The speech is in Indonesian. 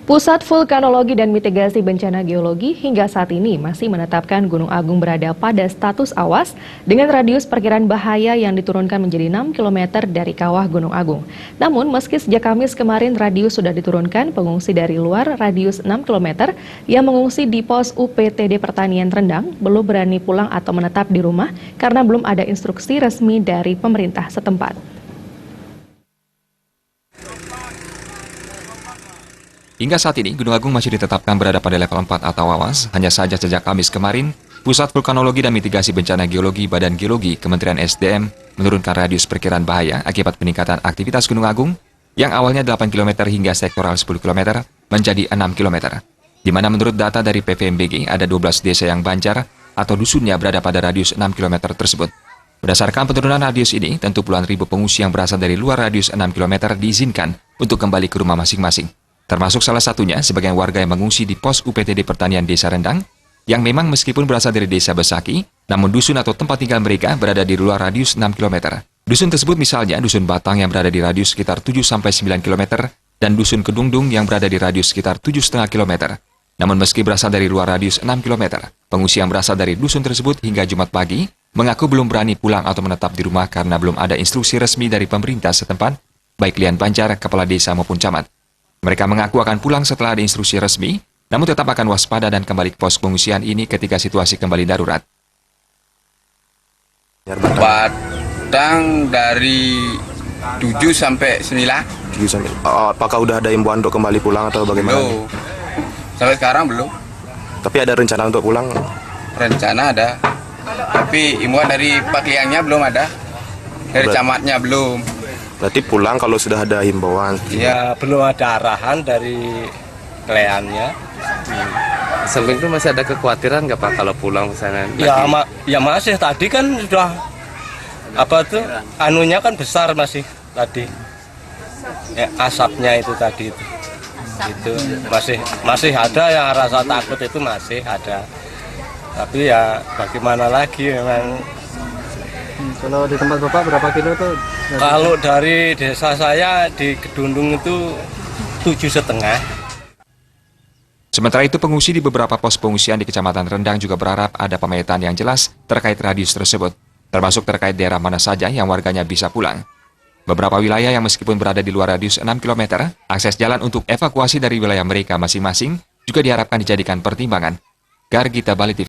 Pusat Vulkanologi dan Mitigasi Bencana Geologi hingga saat ini masih menetapkan Gunung Agung berada pada status awas dengan radius perkiraan bahaya yang diturunkan menjadi 6 km dari kawah Gunung Agung. Namun meski sejak Kamis kemarin radius sudah diturunkan, pengungsi dari luar radius 6 km yang mengungsi di pos UPTD Pertanian Rendang belum berani pulang atau menetap di rumah karena belum ada instruksi resmi dari pemerintah setempat. Hingga saat ini, Gunung Agung masih ditetapkan berada pada level 4 atau awas. Hanya saja sejak Kamis kemarin, Pusat Vulkanologi dan Mitigasi Bencana Geologi Badan Geologi Kementerian SDM menurunkan radius perkiraan bahaya akibat peningkatan aktivitas Gunung Agung yang awalnya 8 km hingga sektoral 10 km menjadi 6 km. Di mana menurut data dari PVMBG ada 12 desa yang banjar atau dusunnya berada pada radius 6 km tersebut. Berdasarkan penurunan radius ini, tentu puluhan ribu pengungsi yang berasal dari luar radius 6 km diizinkan untuk kembali ke rumah masing-masing. Termasuk salah satunya sebagian warga yang mengungsi di pos UPTD Pertanian Desa Rendang, yang memang meskipun berasal dari desa Besaki, namun dusun atau tempat tinggal mereka berada di luar radius 6 km. Dusun tersebut misalnya Dusun Batang yang berada di radius sekitar 7-9 km, dan Dusun Kedungdung yang berada di radius sekitar 7,5 km. Namun meski berasal dari luar radius 6 km, pengungsi yang berasal dari dusun tersebut hingga Jumat pagi mengaku belum berani pulang atau menetap di rumah karena belum ada instruksi resmi dari pemerintah setempat, baik Lian Banjar, kepala desa maupun camat. Mereka mengaku akan pulang setelah ada instruksi resmi, namun tetap akan waspada dan kembali ke pos pengungsian ini ketika situasi kembali darurat. Batang dari 7 sampai 9. Apakah udah ada imbauan untuk kembali pulang atau bagaimana? Belum. Sampai sekarang belum. Tapi ada rencana untuk pulang? Rencana ada. Tapi imbauan dari Pak Liangnya belum ada. Dari camatnya belum. Berarti pulang kalau sudah ada himbauan? Ya, belum ada arahan dari kleannya. Samping itu masih ada kekhawatiran nggak Pak kalau pulang misalnya? Ya masih, tadi kan sudah anunya kan besar masih tadi. Ya, asapnya itu tadi itu masih ada yang rasa takut itu masih ada. Tapi ya bagaimana lagi memang. Kalau di tempat Bapak berapa kilo tuh? Kalau dari desa saya di Kedundung itu 7,5. Sementara itu pengungsi di beberapa pos pengungsian di Kecamatan Rendang juga berharap ada pemetaan yang jelas terkait radius tersebut, termasuk terkait daerah mana saja yang warganya bisa pulang. Beberapa wilayah yang meskipun berada di luar radius 6 km, akses jalan untuk evakuasi dari wilayah mereka masing-masing juga diharapkan dijadikan pertimbangan. Gargita Bali TV.